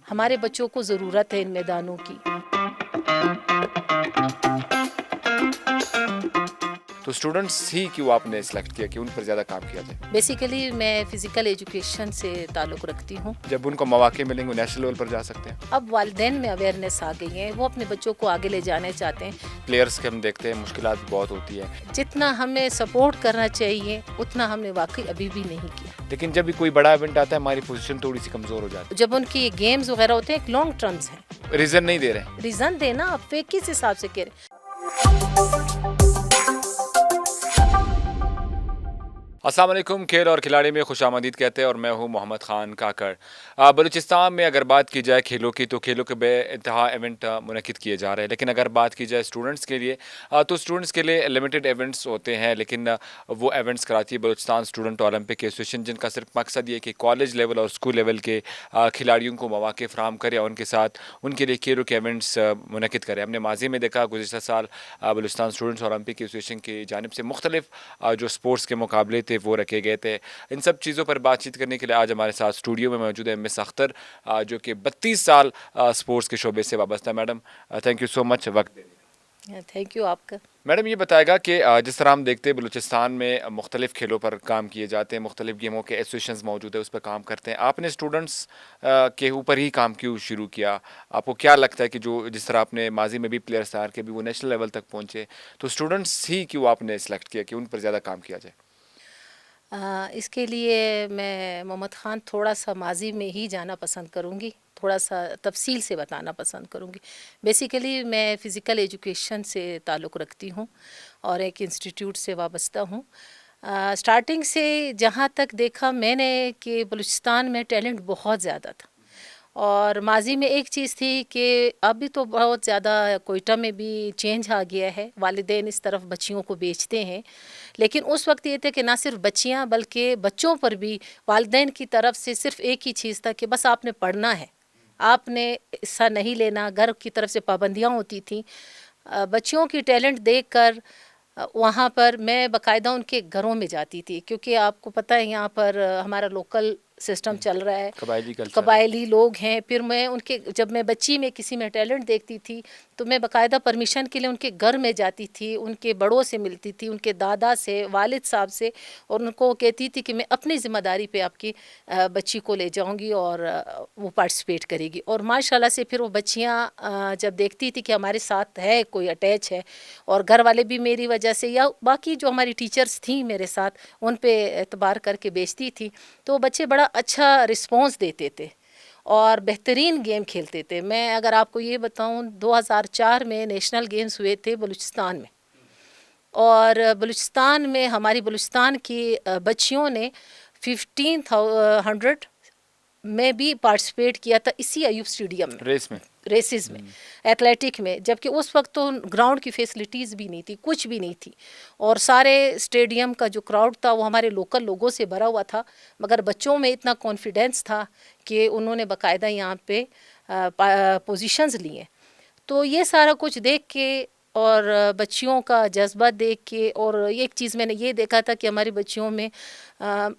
ہمارے بچوں کو ضرورت ہے ان میدانوں کی. تو اسٹوڈنٹس ہی کیوں آپ نے سلیکٹ کیا کہ ان پر زیادہ کام کیا جائے؟ بیسیکلی میں فزیکل ایجوکیشن سے تعلق رکھتی ہوں. جب ان کو مواقع ملیں گے وہ نیشنل لیول پر جا سکتے ہیں. اب والدین میں اویئرنیس آ گئی ہے, وہ اپنے بچوں کو آگے لے جانے چاہتے ہیں. پلیئرس کے ہم دیکھتے ہیں مشکلات بہت ہوتی ہیں, جتنا ہمیں سپورٹ کرنا چاہیے اتنا ہم نے واقعی ابھی بھی نہیں کیا. لیکن جب بھی کوئی بڑا ایونٹ آتا ہے ہماری پوزیشن تھوڑی سی کمزور ہو جاتی جب ان کی گیمز وغیرہ ہوتے ہیں ایک لانگ ٹرمز ہیں, ہے. ریزن نہیں دے رہے ہیں. ریزن دینا آپ کس حساب سے کہہ رہے ہیں. السلام علیکم. کھیل اور کھلاڑی میں خوش آمدید کہتے ہیں اور میں ہوں محمد خان کاکڑ. بلوچستان میں اگر بات کی جائے کھیلوں کی تو کھیلوں کے بے انتہا ایونٹ منعقد کیے جا رہے ہیں, لیکن اگر بات کی جائے اسٹوڈنٹس کے لیے تو اسٹوڈنٹس کے لیے لمیٹڈ ایونٹس ہوتے ہیں, لیکن وہ ایونٹس کراتی ہے بلوچستان اسٹوڈنٹ اولمپک ایسوسیشن, جن کا صرف مقصد یہ کہ کالج لیول اور اسکول لیول کے کھلاڑیوں کو مواقع فراہم کرے اور ان کے ساتھ ان کے لیے کھیلوں کے ایونٹس منعقد کرے. ہم نے ماضی میں دیکھا گزشتہ سال بلوچستان اسٹوڈنٹس اولمپک ایسوسیشن کی جانب سے مختلف جو اسپورٹس کے مقابلے تھے وہ رکھے گئے تھے. ان سب چیزوں پر بات چیت کرنے کے لیے آج ہمارے ساتھ اسٹوڈیو میں موجود ہے مس اختر, جو کہ 32 سال اسپورٹس کے شعبے سے وابستہ ہے. میڈم تھینک یو سو مچ وقت دینے. تھینک یو آپ کا. میڈم یہ بتائے گا کہ جس طرح ہم دیکھتے ہیں بلوچستان میں مختلف کھیلوں پر کام کیے جاتے ہیں, مختلف گیموں کے ایسوسیشنز موجود ہیں, اس پر کام کرتے ہیں. آپ نے اسٹوڈنٹس کے اوپر ہی کام کیوں شروع کیا؟ آپ کو کیا لگتا ہے کہ جو جس طرح آپ نے ماضی میں بھی پلیئرس تیار کے بھی وہ نیشنل لیول تک پہنچے, تو اسٹوڈنٹس ہی کیوں آپ نے سلیکٹ کیا کہ ان پر زیادہ کام کیا جائے؟ اس کے لیے میں محمد خان تھوڑا سا ماضی میں ہی جانا پسند کروں گی, تھوڑا سا تفصیل سے بتانا پسند کروں گی. بیسیکلی میں فزیکل ایجوکیشن سے تعلق رکھتی ہوں اور ایک انسٹیٹیوٹ سے وابستہ ہوں. اسٹارٹنگ سے جہاں تک دیکھا میں نے کہ بلوچستان میں ٹیلنٹ بہت زیادہ تھا, اور ماضی میں ایک چیز تھی کہ اب بھی تو بہت زیادہ کوئٹہ میں بھی چینج آ گیا ہے, والدین اس طرف بچیوں کو بیچتے ہیں, لیکن اس وقت یہ تھا کہ نہ صرف بچیاں بلکہ بچوں پر بھی والدین کی طرف سے صرف ایک ہی چیز تھا کہ بس آپ نے پڑھنا ہے, آپ نے حصہ نہیں لینا. گھر کی طرف سے پابندیاں ہوتی تھیں. بچیوں کی ٹیلنٹ دیکھ کر وہاں پر میں باقاعدہ ان کے گھروں میں جاتی تھی, کیونکہ آپ کو پتہ ہے یہاں پر ہمارا لوکل سسٹم چل رہا ہے, قبائلی کلچر, قبائلی لوگ ہیں. پھر میں ان کے جب میں بچی میں کسی میں ٹیلنٹ دیکھتی تھی تو میں باقاعدہ پرمیشن کے لیے ان کے گھر میں جاتی تھی, ان کے بڑوں سے ملتی تھی, ان کے دادا سے, والد صاحب سے, اور ان کو کہتی تھی کہ میں اپنی ذمہ داری پہ آپ کی بچی کو لے جاؤں گی اور وہ پارٹیسپیٹ کرے گی. اور ماشاءاللہ سے پھر وہ بچیاں جب دیکھتی تھی کہ ہمارے ساتھ ہے کوئی اٹیچ ہے, اور گھر والے بھی میری وجہ سے یا باقی جو ہماری ٹیچرز تھیں میرے ساتھ ان پہ اعتبار کر کے بیچتی تھی, تو بچے بڑا اچھا رسپانس دیتے تھے اور بہترین گیم کھیلتے تھے. میں اگر آپ کو یہ بتاؤں 2004 میں نیشنل گیمز ہوئے تھے بلوچستان میں, اور بلوچستان میں ہماری بلوچستان کی بچیوں نے 1500 میں بھی پارٹیسپیٹ کیا تھا اسی ایوب اسٹیڈیم میں, ریسز میں, ایتھلیٹک میں, جبکہ اس وقت تو گراؤنڈ کی فیسلٹیز بھی نہیں تھی, کچھ بھی نہیں تھی, اور سارے اسٹیڈیم کا جو کراؤڈ تھا وہ ہمارے لوکل لوگوں سے بھرا ہوا تھا, مگر بچوں میں اتنا کانفیڈینس تھا کہ انہوں نے باقاعدہ یہاں پہ پوزیشنز لیے. تو یہ سارا کچھ دیکھ کے اور بچیوں کا جذبہ دیکھ کے, اور ایک چیز میں نے یہ دیکھا تھا کہ ہماری بچیوں میں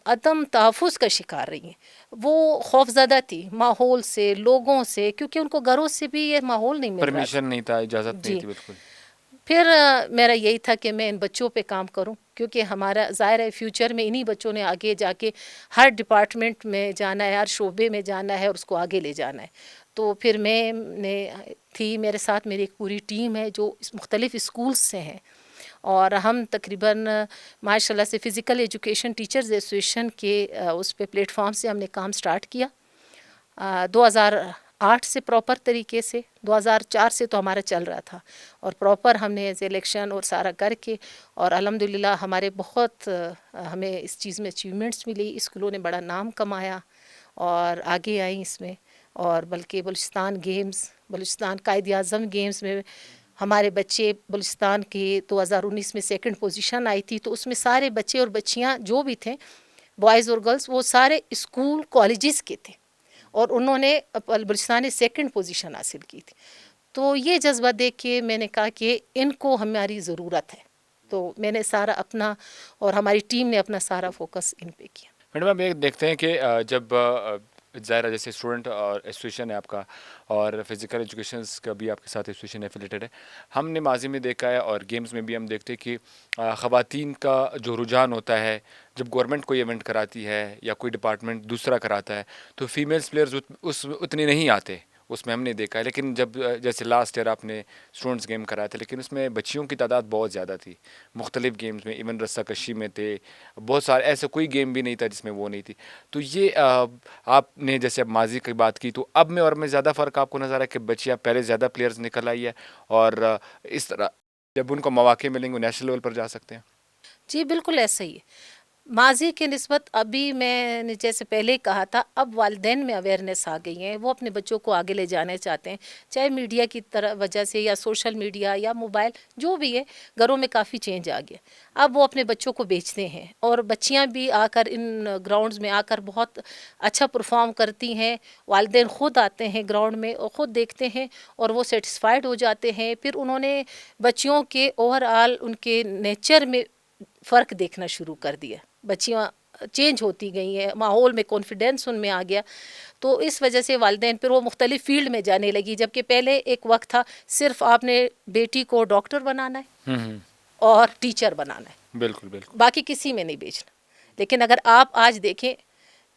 عدم تحفظ کا شکار رہی ہیں. وہ خوفزدہ تھی ماحول سے, لوگوں سے, کیونکہ ان کو گھروں سے بھی یہ ماحول نہیں مل رہا تھا, پرمیشن نہیں تھا, اجازت نہیں جی. تھی. بالکل. پھر میرا یہی تھا کہ میں ان بچوں پہ کام کروں, کیونکہ ہمارا ظاہر ہے فیوچر میں انہی بچوں نے آگے جا کے ہر ڈپارٹمنٹ میں جانا ہے, ہر شعبے میں جانا ہے اور اس کو آگے لے جانا ہے. تو پھر میں نے تھی, میرے ساتھ میری ایک پوری ٹیم ہے جو مختلف اسکولز سے ہیں, اور ہم تقریباً ماشاء اللہ سے فزیکل ایجوکیشن ٹیچرز ایسوسیشن کے اس پہ پلیٹ فارم سے ہم نے کام سٹارٹ کیا 2008 سے پراپر طریقے سے. 2004 سے تو ہمارا چل رہا تھا, اور پراپر ہم نے الیکشن اور سارا کر کے, اور الحمدللہ ہمارے بہت ہمیں اس چیز میں اچیومنٹس ملی, اسکولوں نے بڑا نام کمایا اور آگے آئیں اس میں. اور بلکہ بلوچستان گیمز, بلوچستان قائد اعظم گیمز میں ہمارے بچے, بلوچستان کی 2019 میں سیکنڈ پوزیشن آئی تھی, تو اس میں سارے بچے اور بچیاں جو بھی تھے بوائز اور گرلز وہ سارے اسکول کالجز کے تھے, اور انہوں نے بلوچستان نے سیکنڈ پوزیشن حاصل کی تھی. تو یہ جذبہ دیکھ کے میں نے کہا کہ ان کو ہماری ضرورت ہے, تو میں نے سارا اپنا اور ہماری ٹیم نے اپنا سارا فوکس ان پہ کیا. میڈم اب یہ دیکھتے ہیں کہ جب ظاہر ہے جیسے اسٹوڈنٹ اور ایسوسیشن ہے آپ کا اور فزیکل ایجوکیشنس کا بھی آپ کے ساتھ ایسوسیشن ایفیلیٹڈ ہے. ہم نے ماضی میں دیکھا ہے اور گیمز میں بھی ہم دیکھتے ہیں کہ خواتین کا جو رجحان ہوتا ہے جب گورنمنٹ کوئی ایونٹ کراتی ہے یا کوئی ڈپارٹمنٹ دوسرا کراتا ہے تو فیمیلس پلیئرز اس اتنے نہیں آتے. اس میں ہم نے دیکھا ہے. لیکن جب جیسے لاسٹ ایئر آپ نے اسٹوڈنٹس گیم کرائے تھے لیکن اس میں بچیوں کی تعداد بہت زیادہ تھی مختلف گیمز میں. ایون رسہ کشی میں تھے بہت سارے, ایسا کوئی گیم بھی نہیں تھا جس میں وہ نہیں تھی. تو یہ آپ نے جیسے اب ماضی کی بات کی تو اب میں اور میں زیادہ فرق آپ کو نظر آیا کہ بچیاں پہلے زیادہ پلیئرز نکل آئی ہے اور اس طرح جب ان کو مواقع ملیں گے وہ نیشنل لیول پر جا سکتے ہیں. جی بالکل ایسا ہی ہے. ماضی کے نسبت ابھی میں نے جیسے پہلے کہا تھا اب والدین میں اویئرنیس آ گئی ہیں, وہ اپنے بچوں کو آگے لے جانا چاہتے ہیں, چاہے میڈیا کی وجہ سے یا سوشل میڈیا یا موبائل جو بھی ہے, گھروں میں کافی چینج آ گیا. اب وہ اپنے بچوں کو بیچتے ہیں اور بچیاں بھی آ کر ان گراؤنڈز میں آ کر بہت اچھا پرفارم کرتی ہیں. والدین خود آتے ہیں گراؤنڈ میں اور خود دیکھتے ہیں اور وہ سیٹسفائیڈ ہو جاتے ہیں. پھر انہوں نے بچیوں کے اوور آل ان کے نیچر میں فرق دیکھنا شروع کر دیا. بچیاں چینج ہوتی گئی ہیں, ماحول میں کانفیڈینس ان میں آ گیا. تو اس وجہ سے والدین پھر وہ مختلف فیلڈ میں جانے لگی, جبکہ پہلے ایک وقت تھا صرف آپ نے بیٹی کو ڈاکٹر بنانا ہے اور ٹیچر بنانا ہے, بالکل بالکل. باقی کسی میں نہیں بیچنا. لیکن اگر آپ آج دیکھیں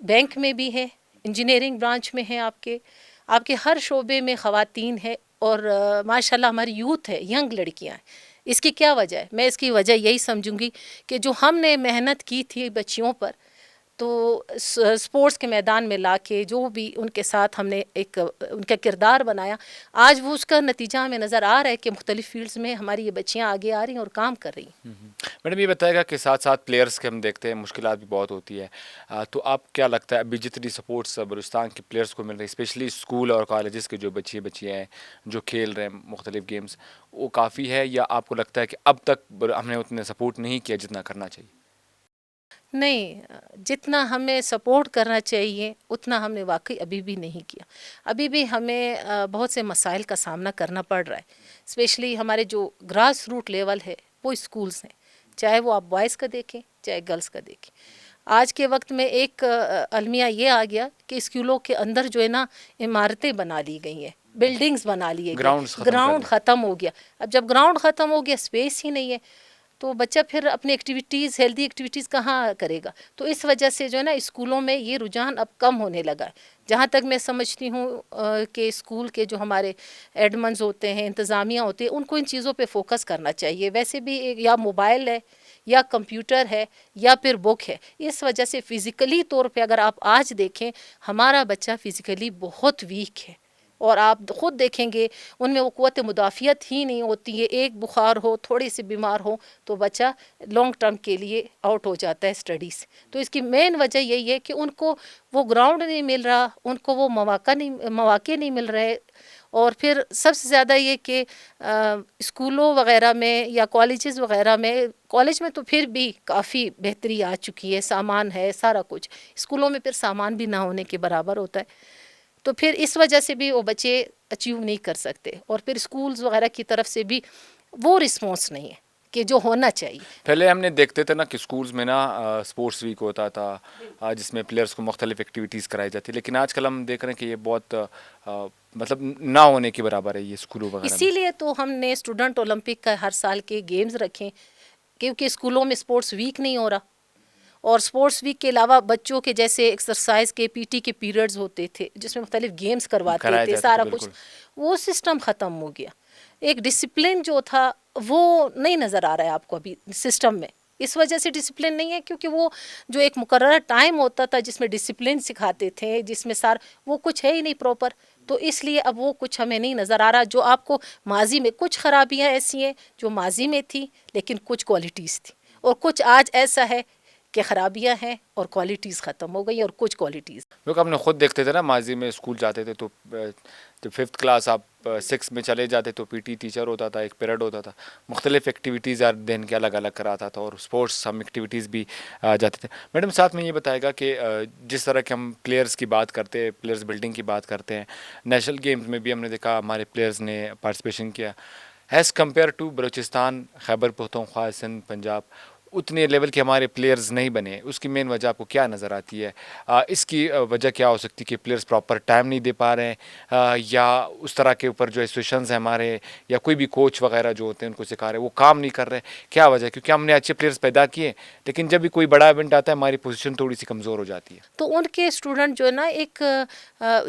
بینک میں بھی ہے, انجینئرنگ برانچ میں ہے, آپ کے ہر شعبے میں خواتین ہے اور ماشاء اللہ ہماری یوتھ ہے, ینگ لڑکیاں ہیں. اس کی کیا وجہ ہے؟ میں اس کی وجہ یہی سمجھوں گی کہ جو ہم نے محنت کی تھی بچیوں پر, تو اسپورٹس کے میدان میں لا کے جو بھی ان کے ساتھ ہم نے ایک ان کا کردار بنایا, آج وہ اس کا نتیجہ ہمیں نظر آ رہا ہے کہ مختلف فیلڈز میں ہماری یہ بچیاں آگے آ رہی ہیں اور کام کر رہی ہیں. میڈم یہ بتائے گا کہ ساتھ ساتھ پلیئرس کے ہم دیکھتے ہیں مشکلات بھی بہت ہوتی ہے, تو آپ کیا لگتا ہے ابھی جتنی سپورٹس بلوچستان کے پلیئرس کو مل رہی ہے اسپیشلی اسکول اور کالجز کے جو بچیاں ہیں جو کھیل رہے ہیں مختلف گیمز, وہ کافی ہے یا آپ کو لگتا ہے کہ اب تک ہم نے اتنے سپورٹ نہیں کیا جتنا کرنا چاہیے؟ نہیں, جتنا ہمیں سپورٹ کرنا چاہیے اتنا ہم نے واقعی ابھی بھی نہیں کیا. ابھی بھی ہمیں بہت سے مسائل کا سامنا کرنا پڑ رہا ہے. اسپیشلی ہمارے جو گراس روٹ لیول ہے وہ اسکولز ہیں, چاہے وہ آپ بوائز کا دیکھیں چاہے گرلس کا دیکھیں. آج کے وقت میں ایک المیہ یہ آ گیا کہ اسکولوں کے اندر جو ہے نا عمارتیں بنا لی گئی ہیں, بلڈنگز بنا لیے گئے, گراؤنڈس ختم کر گراؤنڈ دیں. ختم ہو گیا. اب جب گراؤنڈ ختم ہو گیا اسپیس ہی نہیں ہے تو بچہ پھر اپنی ایکٹیویٹیز ہیلدی ایکٹیویٹیز کہاں کرے گا. تو اس وجہ سے جو ہے نا اسکولوں میں یہ رجحان اب کم ہونے لگا ہے. جہاں تک میں سمجھتی ہوں کہ اسکول کے جو ہمارے ایڈمنز ہوتے ہیں, انتظامیہ ہوتے ہیں, ان کو ان چیزوں پہ فوکس کرنا چاہیے. ویسے بھی یا موبائل ہے یا کمپیوٹر ہے یا پھر بک ہے, اس وجہ سے فزیکلی طور پہ اگر آپ آج دیکھیں ہمارا بچہ فزیکلی بہت ویک ہے اور آپ خود دیکھیں گے ان میں وہ قوت مدافعت ہی نہیں ہوتی ہے. ایک بخار ہو, تھوڑی سی بیمار ہو تو بچہ لانگ ٹرم کے لیے آؤٹ ہو جاتا ہے اسٹڈی سے. تو اس کی مین وجہ یہی ہے کہ ان کو وہ گراؤنڈ نہیں مل رہا, ان کو وہ مواقع نہیں مل رہے. اور پھر سب سے زیادہ یہ کہ اسکولوں وغیرہ میں یا کالجز وغیرہ میں, کالج میں تو پھر بھی کافی بہتری آ چکی ہے, سامان ہے سارا کچھ. اسکولوں میں پھر سامان بھی نہ ہونے کے برابر ہوتا ہے. تو پھر اس وجہ سے بھی وہ بچے اچیو نہیں کر سکتے, اور پھر اسکولز وغیرہ کی طرف سے بھی وہ رسپانس نہیں ہے کہ جو ہونا چاہیے. پہلے ہم نے دیکھتے تھے نا کہ اسکولز میں نا اسپورٹس ویک ہوتا تھا جس میں پلیئرس کو مختلف ایکٹیویٹیز کرائی جاتی, لیکن آج کل ہم دیکھ رہے ہیں کہ یہ بہت مطلب نہ ہونے کے برابر ہے یہ اسکولوں وغیرہ میں. اسی لیے تو ہم نے اسٹوڈنٹ اولمپک کا ہر سال کے گیمز رکھیں, کیونکہ اسکولوں میں اسپورٹس ویک نہیں ہو رہا. اور اسپورٹس ویک کے علاوہ بچوں کے جیسے ایکسرسائز کے پی ٹی کے پیریڈز ہوتے تھے جس میں مختلف گیمز کرواتے کرائے تھے, جاتے تھے سارا کچھ, بالکل. وہ سسٹم ختم ہو گیا. ایک ڈسپلن جو تھا وہ نہیں نظر آ رہا ہے آپ کو ابھی سسٹم میں. اس وجہ سے ڈسپلن نہیں ہے کیونکہ وہ جو ایک مقررہ ٹائم ہوتا تھا جس میں ڈسپلن سکھاتے تھے, جس میں وہ کچھ ہے ہی نہیں پراپر. تو اس لیے اب وہ کچھ ہمیں نہیں نظر آ رہا. جو آپ کو ماضی میں کچھ خرابیاں ایسی ہیں جو ماضی میں تھی لیکن کچھ کوالٹیز تھی, اور کچھ آج ایسا ہے کہ خرابیاں ہیں اور کوالٹیز ختم ہو گئی اور کچھ کوالٹیز. لوگ ہم نے خود دیکھتے تھے نا ماضی میں اسکول جاتے تھے تو جب 5th کلاس آپ 6 میں چلے جاتے تو پی ٹی ٹیچر ہوتا تھا, ایک پیریڈ ہوتا تھا, مختلف ایکٹیویٹیز ہر دن کے الگ الگ کراتا تھا, اور اسپورٹس ہم ایکٹیویٹیز بھی جاتے تھے. میڈم ساتھ میں یہ بتائے گا کہ جس طرح کہ ہم پلیئرس کی بات کرتے ہیں, پلیئرس بلڈنگ کی بات کرتے ہیں, نیشنل گیمز میں بھی ہم نے دیکھا ہمارے پلیئرز نے پارٹیسپیشن کیا. As compare to Balochistan, Khyber Pakhtunkhwa, Sindh, Punjab, اتنے لیول کے ہمارے پلیئرز نہیں بنے، اس کی مین وجہ آپ کو کیا نظر آتی ہے؟ اس کی وجہ کیا ہو سکتی ہے کہ پلیئرز پراپر ٹائم نہیں دے پا رہے ہیں، یا اس طرح کے اوپر جو ایسوسیشنز ہیں ہمارے، یا کوئی بھی کوچ وغیرہ جو ہوتے ہیں ان کو سکھا رہے ہیں وہ کام نہیں کر رہے؟ کیا وجہ ہے؟ کیونکہ ہم نے اچھے پلیئرز پیدا کیے لیکن جب بھی کوئی بڑا ایونٹ آتا ہے ہماری پوزیشن تھوڑی سی کمزور ہو جاتی ہے۔ تو ان کے اسٹوڈنٹ جو ہے نا ایک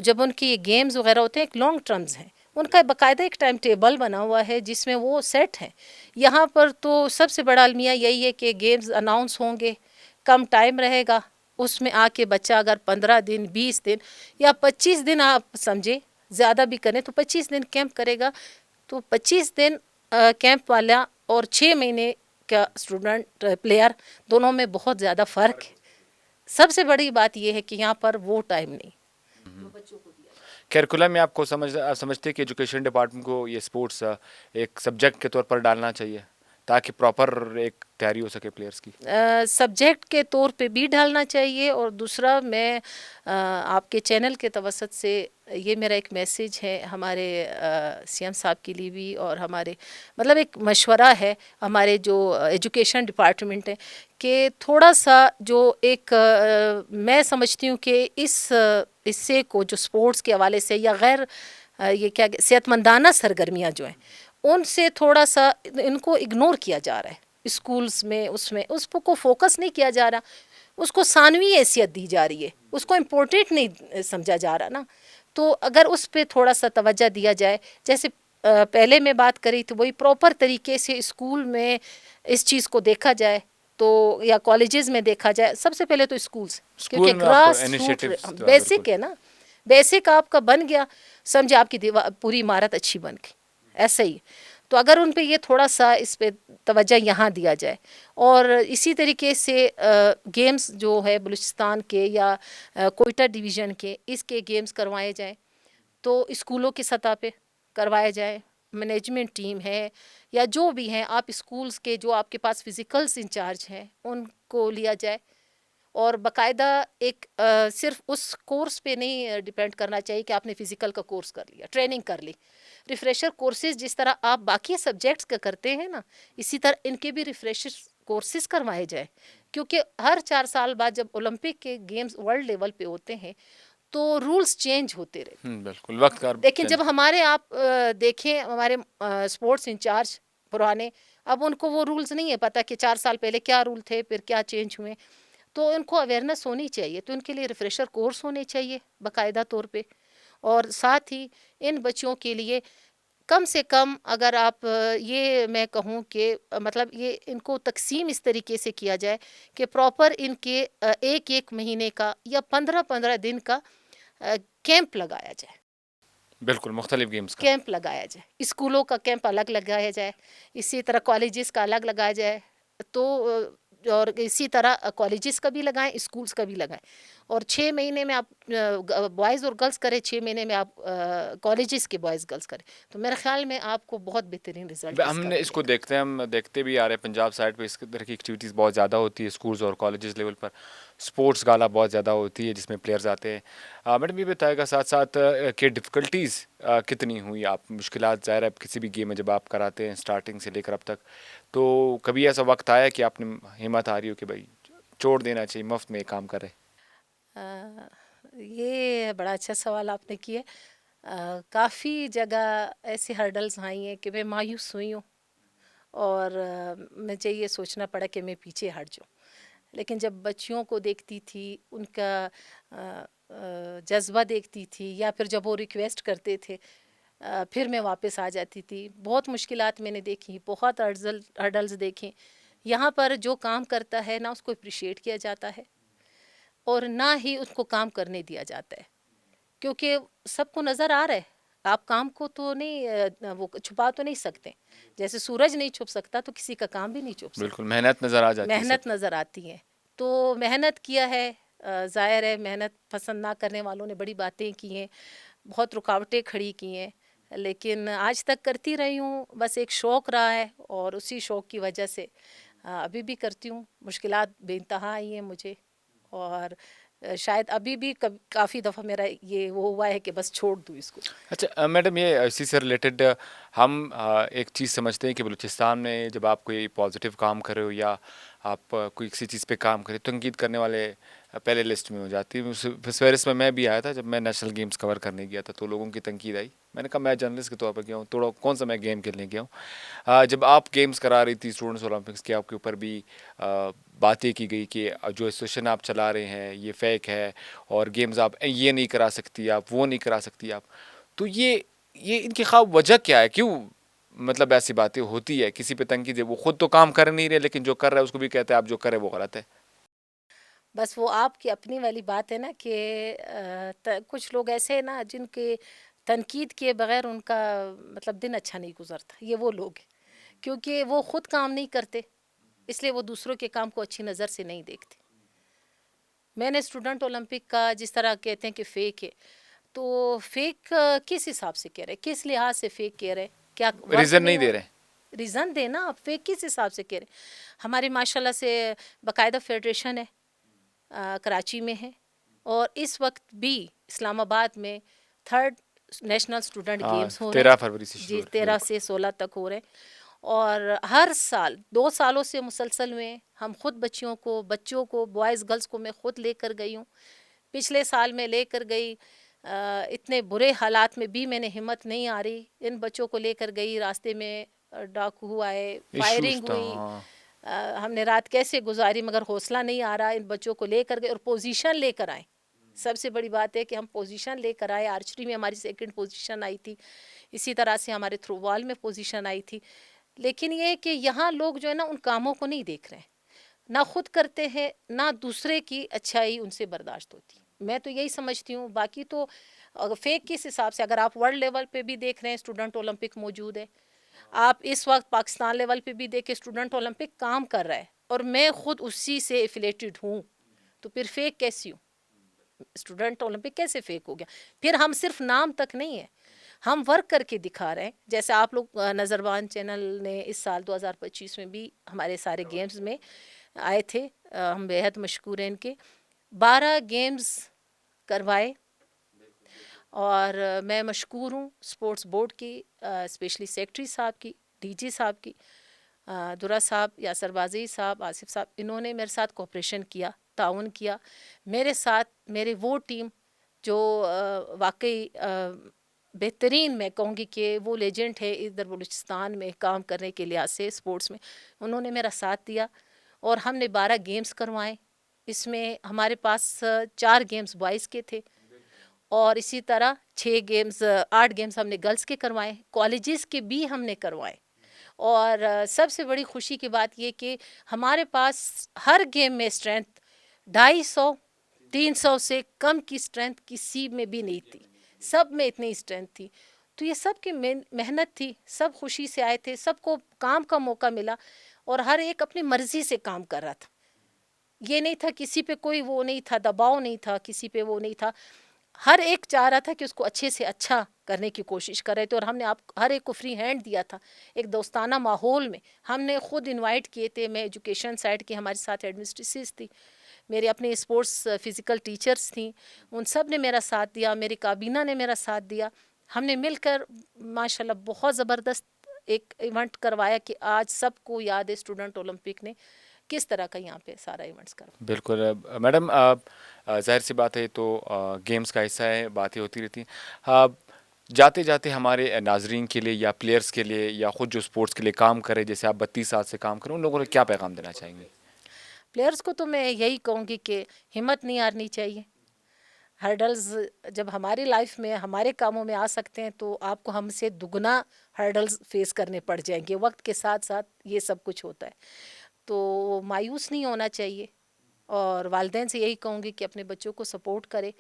جب ان کی گیمز وغیرہ ہوتے ہیں ایک لانگ ٹرمز ہیں، ان کا باقاعدہ ایک ٹائم ٹیبل بنا ہوا ہے جس میں وہ سیٹ ہیں۔ یہاں پر تو سب سے بڑا المیہ یہی ہے کہ گیمز اناؤنس ہوں گے، کم ٹائم رہے گا، اس میں آ کے بچہ اگر 15 دن 20 دن یا 25 دن آپ سمجھے زیادہ بھی کریں تو 25 دن کیمپ کرے گا، تو 25 دن کیمپ والا اور 6 مہینے کا اسٹوڈنٹ پلیئر دونوں میں بہت زیادہ فرق ہے۔ سب سے بڑی بات یہ ہے کہ یہاں پر وہ ٹائم نہیں جو بچوں کو دیا جائے۔ کیرکولم میں آپ کو سمجھتے کہ ایجوکیشن ڈپارٹمنٹ کو یہ اسپورٹس ایک سبجیکٹ کے طور پر ڈالنا چاہیے تاکہ پراپر ایک تیاری ہو سکے پلیئرس کی؟ سبجیکٹ کے طور پہ بھی ڈالنا چاہیے، اور دوسرا میں آپ کے چینل کے توسط سے یہ میرا ایک میسیج ہے ہمارے سی ایم صاحب کے لیے بھی، اور ہمارے مطلب ایک مشورہ ہے ہمارے جو ایجوکیشن ڈپارٹمنٹ ہے کہ تھوڑا سا جو ایک میں سمجھتی ہوں کہ اس حصے کو جو سپورٹس کے حوالے سے یا غیر یہ کیا صحت مندانہ سرگرمیاں جو ہیں ان سے تھوڑا سا ان کو اگنور کیا جا رہا ہے اسکولز میں، اس کو فوکس نہیں کیا جا رہا، اس کو ثانوی حیثیت دی جا رہی ہے، اس کو امپورٹنٹ نہیں سمجھا جا رہا نا۔ تو اگر اس پہ تھوڑا سا توجہ دیا جائے، جیسے پہلے میں بات کری تو وہی پراپر طریقے سے اسکول میں اس چیز کو دیکھا جائے تو یا کالجز میں دیکھا جائے، سب سے پہلے تو اسکولز، اسکول کیونکہ میں آپ کو گراس روٹ انیشیٹوز بالکل بیسک ہے نا، بیسک آپ کا بن گیا، سمجھے آپ کی پوری عمارت اچھی بن گئی، ایسا ہی۔ تو اگر ان پہ یہ تھوڑا سا اس پہ توجہ یہاں دیا جائے، اور اسی طریقے سے گیمز جو ہے بلوچستان کے یا کوئٹہ ڈویژن کے، اس کے گیمز کروائے جائیں تو اسکولوں کی سطح پہ کروائے جائیں، مینجمنٹ ٹیم ہے یا جو بھی ہیں، آپ اسکولز کے جو آپ کے پاس فزیکلز انچارج ہیں ان کو لیا جائے، اور باقاعدہ ایک صرف اس کورس پہ نہیں ڈیپینڈ کرنا چاہیے کہ آپ نے فزیکل کا کورس کر لیا، ٹریننگ کر لی، ریفریشر کورسز جس طرح آپ باقی سبجیکٹس کا کرتے ہیں نا، اسی طرح ان کے بھی ریفریشر کورسز کروائے جائیں، کیونکہ ہر 4 سال بعد جب اولمپک کے گیمز ورلڈ لیول پہ ہوتے ہیں تو رولز چینج ہوتے رہتے ہیں۔ بالکل وقت کا لیکن جب ہمارے آپ دیکھیں ہمارے اسپورٹس انچارج پرانے، اب ان کو وہ رولز نہیں ہے پتہ کہ 4 سال پہلے کیا رول تھے پھر کیا چینج ہوئے، تو ان کو اویئرنیس ہونی چاہیے، تو ان کے لیے ریفریشر کورس ہونے چاہیے باقاعدہ طور پہ، اور ساتھ ہی ان بچوں کے لیے کم سے کم اگر آپ یہ میں کہوں کہ مطلب یہ ان کو تقسیم اس طریقے سے کیا جائے کہ پراپر ان کے 1 مہینے کا یا 15 دن کا کیمپ لگایا جائے، بالکل مختلف گیمز کا۔ کیمپ لگایا جائے، اسکولوں کا کیمپ الگ لگایا جائے، اسی طرح کالجز کا الگ لگایا جائے، تو اور اسی طرح کالجز کا بھی لگائیں، اسکولز کا بھی لگائیں، اور 6 مہینے میں آپ بوائز اور گرلز کریں، 6 مہینے میں آپ کالجز کے بوائز گرلز کریں، تو میرے خیال میں آپ کو بہت بہترین رزلٹ اس ہم کا نے اس کو ملے گا۔ دیکھتے ہیں، ہم دیکھتے بھی آ رہے ہیں پنجاب سائڈ پہ اس طرح کی ایکٹیویٹیز بہت زیادہ ہوتی ہے، اسکولز اور کالجز لیول پر اسپورٹس گالا بہت زیادہ ہوتی ہے جس میں پلیئرز آتے ہیں۔ میڈم یہ بتائے گا ساتھ ساتھ کہ ڈفیکلٹیز کتنی ہوئی، آپ مشکلات ظاہر ہے کسی بھی گیم میں جب آپ کراتے ہیں اسٹارٹنگ سے لے کر اب تک، تو کبھی ایسا وقت آیا کہ آپ نے ہمت آ رہی ہو کہ بھائی چھوڑ دینا چاہیے، مفت میں کام کرے؟ یہ بڑا اچھا سوال آپ نے کیا، کافی جگہ ایسی ہرڈلز آئی ہیں کہ میں مایوس ہوئی ہوں، اور مجھے یہ سوچنا پڑا کہ میں پیچھے ہٹ جاؤں، لیکن جب بچیوں کو دیکھتی تھی، ان کا جذبہ دیکھتی تھی، یا پھر جب وہ ریکویسٹ کرتے تھے پھر میں واپس آ جاتی تھی۔ بہت مشکلات میں نے دیکھی، بہت ہرڈلز دیکھیں، یہاں پر جو کام کرتا ہے نہ اس کو اپریشیٹ کیا جاتا ہے اور نہ ہی اس کو کام کرنے دیا جاتا ہے، کیونکہ سب کو نظر آ رہا ہے، آپ کام کو تو نہیں وہ چھپا تو نہیں سکتے، جیسے سورج نہیں چھپ سکتا تو کسی کا کام بھی نہیں چھپ بالکل سکتا، محنت نظر آ جاتی ہے سب محنت نظر آتی ہے، تو محنت کیا ہے، ظاہر ہے محنت پسند نہ کرنے والوں نے بڑی باتیں کی ہیں، بہت رکاوٹیں کھڑی کی ہیں، لیکن آج تک کرتی رہی ہوں، بس ایک شوق رہا ہے، اور اسی شوق کی وجہ سے ابھی بھی کرتی ہوں۔ مشکلات بے انتہا آئی ہیں مجھے، اور شاید ابھی بھی کافی دفعہ میرا یہ وہ ہوا ہے کہ بس چھوڑ دوں اس کو۔ اچھا میڈم، یہ اسی سے ریلیٹڈ ہم ایک چیز سمجھتے ہیں کہ بلوچستان میں جب آپ کوئی پازیٹیو کام کر رہے ہو یا آپ کوئی کسی چیز پہ کام کریں تنقید کرنے والے پہلے لسٹ میں ہو جاتی ہے. اس فہرست میں میں بھی آیا تھا جب میں نیشنل گیمز کور کرنے گیا تھا, تو لوگوں کی تنقید آئی. میں نے کہا میں جرنلسٹ کے طور پر گیا ہوں, تھوڑا کون سا میں گیم کھیلنے گیا ہوں. جب آپ گیمز کرا رہی تھی اسٹوڈنٹس اولمپکس کے, آپ کے اوپر بھی باتیں کی گئی کہ جو ایسوسیشن آپ چلا رہے ہیں یہ فیک ہے, اور گیمز آپ یہ نہیں کرا سکتی, آپ وہ نہیں کرا سکتی آپ. تو یہ ان کی خواب وجہ کیا ہے, کیوں مطلب ایسی باتیں ہوتی ہے؟ کسی پہ تنقید ہے, وہ خود تو کام کر نہیں رہے لیکن جو کر رہا ہے اس کو بھی کہتے ہیں آپ جو کرے وہ غلط ہے. بس وہ آپ کی اپنی والی بات ہے نا کہ کچھ لوگ ایسے ہیں نا جن کے تنقید کیے بغیر ان کا مطلب دن اچھا نہیں گزرتا, یہ وہ لوگ ہیں کیونکہ وہ خود کام نہیں کرتے, اس لیے وہ دوسروں کے کام کو اچھی نظر سے نہیں دیکھتے. میں نے اسٹوڈنٹ اولمپک کا جس طرح کہتے ہیں کہ فیک ہے, تو فیک کس حساب سے کہہ رہے, کس لحاظ سے فیک کہہ رہے, کیا ورک ریزن نہیں نہیں ہو دے رہا؟ رہے. ریزن دینا, آپ فیک کس حساب سے کہہ رہے. ہماری ماشاء اللہ سے باقاعدہ فیڈریشن ہے, کراچی میں ہے, اور اس وقت بھی اسلام آباد میں 3rd نیشنل اسٹوڈنٹ گیمز ہو رہے 13 فروری سے ہیں شروع جی, ہو رہے, 13 بالکل. سے 16 تک ہو رہے ہیں. اور ہر سال 2 سالوں سے مسلسل میں ہم خود بچوں کو بوائز گرلس کو میں خود لے کر گئی ہوں. پچھلے سال میں لے کر گئی, اتنے برے حالات میں بھی میں نے ہمت نہیں آ رہی, ان بچوں کو لے کر گئی, راستے میں ڈاکو آئے, ایشوز فائرنگ تھا, ہوئی, ہاں. ہم نے رات کیسے گزاری, مگر حوصلہ نہیں آ رہا, ان بچوں کو لے کر گئے اور پوزیشن لے کر آئے. سب سے بڑی بات ہے کہ ہم پوزیشن لے کر آئے. آرچری میں ہماری 2nd پوزیشن آئی تھی, اسی طرح سے ہمارے تھرو بال میں پوزیشن آئی تھی. لیکن یہ کہ یہاں لوگ جو ہے نا ان کاموں کو نہیں دیکھ رہے ہیں, نہ خود کرتے ہیں نہ دوسرے کی اچھائی ان سے برداشت ہوتی. میں تو یہی سمجھتی ہوں. باقی تو فیک کس حساب سے, اگر آپ ورلڈ لیول پہ بھی دیکھ رہے ہیں اسٹوڈنٹ اولمپک موجود ہے, آپ اس وقت پاکستان لیول پہ بھی دیکھیں اسٹوڈنٹ اولمپک کام کر رہا ہے, اور میں خود اسی سے ایفیلیٹڈ ہوں, تو پھر فیک کیسی ہوں؟ اسٹوڈنٹ اولمپک کیسے فیک ہو گیا؟ پھر ہم صرف نام تک نہیں ہے, ہم ورک کر کے دکھا رہے ہیں. جیسے آپ لوگ نظربان چینل نے اس سال 2025 میں بھی ہمارے سارے گیمز میں آئے تھے, ہم بےحد مشکور ہیں ان کے. 12 گیمز کروائے, اور میں مشکور ہوں اسپورٹس بورڈ کی, اسپیشلی سیکٹری صاحب کی, ڈی جی صاحب کی, درا صاحب, یاسر بازی صاحب, آصف صاحب, انہوں نے میرے ساتھ کوپریشن کیا, تعاون کیا میرے ساتھ. میرے وہ ٹیم جو واقعی بہترین, میں کہوں گی کہ وہ لیجنڈ ہے ادھر بلوچستان میں کام کرنے کے لحاظ سے اسپورٹس میں, انہوں نے میرا ساتھ دیا, اور ہم نے 12 گیمز کروائے. اس میں ہمارے پاس 4 گیمز بوائز کے تھے, اور اسی طرح 8 گیمز ہم نے گرلس کے کروائے, کالجز کے بھی ہم نے کروائے. اور سب سے بڑی خوشی کی بات یہ کہ ہمارے پاس ہر گیم میں اسٹرینتھ 250-300 سے کم کی اسٹرینتھ کسی میں بھی نہیں تھی, سب میں اتنی اسٹرینتھ تھی. تو یہ سب کی محنت تھی, سب خوشی سے آئے تھے, سب کو کام کا موقع ملا, اور ہر ایک اپنی مرضی سے کام کر رہا تھا. یہ نہیں تھا کسی پہ کوئی وہ نہیں تھا, دباؤ نہیں تھا, کسی پہ وہ نہیں تھا. ہر ایک چاہ رہا تھا کہ اس کو اچھے سے اچھا کرنے کی کوشش کر رہے تھے, اور ہم نے ہر ایک کو فری ہینڈ دیا تھا, ایک دوستانہ ماحول میں. ہم نے خود انوائٹ کیے تھے, میں ایجوکیشن سائڈ کی, ہمارے ساتھ ایڈمنسٹریسز تھی, میرے اپنے اسپورٹس فزیکل ٹیچرز تھیں, ان سب نے میرا ساتھ دیا, میری کابینہ نے میرا ساتھ دیا. ہم نے مل کر ماشاء اللہ بہت زبردست ایک ایونٹ کروایا کہ آج سب کو یاد ہے اسٹوڈنٹ اولمپک نے کس طرح کا یہاں پہ سارا ایونٹس کروا. بالکل میڈم, ظاہر سی بات ہے تو گیمز کا حصہ ہے, باتیں ہوتی رہتی ہیں. جاتے جاتے ہمارے ناظرین کے لیے یا پلیئرز کے لیے یا خود جو اسپورٹس کے لیے کام کرے, جیسے آپ 32 سال سے کام کریں, ان لوگوں کو کیا پیغام دینا چاہیں گے؟ پلیئرز کو تو میں یہی کہوں گی کہ ہمت نہیں ہارنی چاہیے. ہرڈلز جب ہماری لائف میں ہمارے کاموں میں آ سکتے ہیں تو آپ کو ہم سے دگنا ہرڈلز فیس کرنے پڑ جائیں گے. وقت کے ساتھ ساتھ یہ سب کچھ ہوتا ہے, تو مایوس نہیں ہونا چاہیے. اور والدین سے یہی کہوں گی کہ اپنے بچوں کو سپورٹ کرے.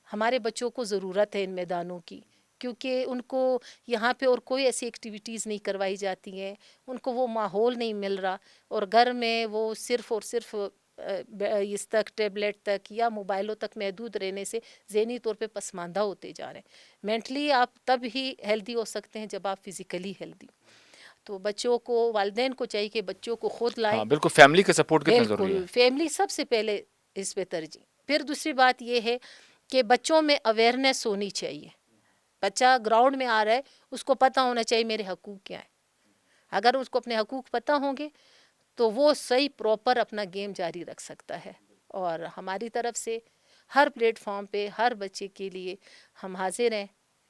ہمارے بچوں کو ضرورت ہے ان میدانوں کی, کیونکہ ان کو یہاں پہ اور کوئی ایسی ایکٹیویٹیز نہیں کروائی جاتی ہیں, ان کو وہ ماحول نہیں مل رہا, اور گھر میں وہ صرف اور صرف اس تک ٹیبلیٹ تک یا موبائلوں تک محدود رہنے سے ذہنی طور پہ پسماندہ ہوتے جا رہے ہیں. مینٹلی آپ تب ہی ہیلدی ہو سکتے ہیں جب آپ فزیکلی ہیلدی. تو بچوں کو, والدین کو چاہیے کہ بچوں کو خود لائیں. ہاں بالکل, فیملی کا سپورٹ کتنا ضروری ہے. بالکل, فیملی سب سے پہلے اس پہ ترجیح. پھر دوسری بات یہ ہے کہ بچوں میں اویئرنیس ہونی چاہیے. بچہ گراؤنڈ میں آ رہا ہے, اس کو پتہ ہونا چاہیے میرے حقوق کیا ہیں. اگر اس کو اپنے حقوق پتہ ہوں گے تو وہ صحیح پراپر اپنا گیم جاری رکھ سکتا ہے. اور ہماری طرف سے ہر پلیٹ فارم پہ ہر بچے کے لیے ہم حاضر ہیں،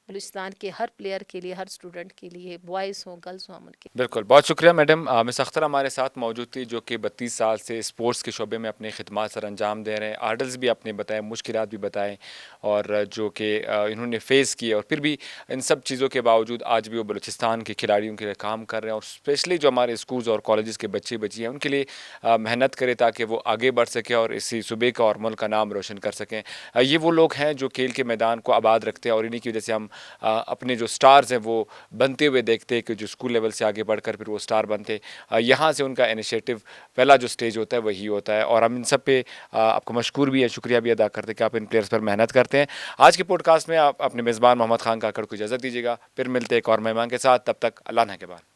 بلوچستان کے ہر پلیئر کے لیے، ہر اسٹوڈنٹ کے لیے، بوائز ہوں گرلز ہوں، ہم ان کے. بالکل، بہت شکریہ میڈم. مس اختر ہمارے ساتھ موجود تھی جو کہ 32 سال سے اسپورٹس کے شعبے میں اپنے خدمات سر انجام دے رہے ہیں. آرڈرز بھی اپنے بتائیں، مشکلات بھی بتائیں، اور جو کہ انہوں نے فیس کیے، اور پھر بھی ان سب چیزوں کے باوجود آج بھی وہ بلوچستان کے کھلاڑیوں کے لیے کام کر رہے ہیں. اور اسپیشلی جو ہمارے اسکولز اور کالجز کے بچے بچی ہیں ان کے لیے محنت کرے تاکہ وہ آگے بڑھ سکیں اور اسی صوبے کا اور ملک کا نام روشن کر سکیں. یہ وہ لوگ ہیں جو کھیل کے میدان کو آباد رکھتے ہیں، اور انہی کی وجہ سے ہم اپنے جو سٹارز ہیں وہ بنتے ہوئے دیکھتے ہیں کہ جو اسکول لیول سے آگے بڑھ کر پھر وہ سٹار بنتے. یہاں سے ان کا انیشیٹو پہلا جو سٹیج ہوتا ہے وہی ہوتا ہے، اور ہم ان سب پہ آپ کو مشکور بھی ہے، شکریہ بھی ادا کرتے ہیں کہ آپ ان پلیئرز پر محنت کرتے ہیں. آج کے پوڈ کاسٹ میں آپ اپنے میزبان محمد خان کاکڑ کو اجازت دیجیے گا، پھر ملتے ایک اور مہمان کے ساتھ. تب تک اللہ نگہبان.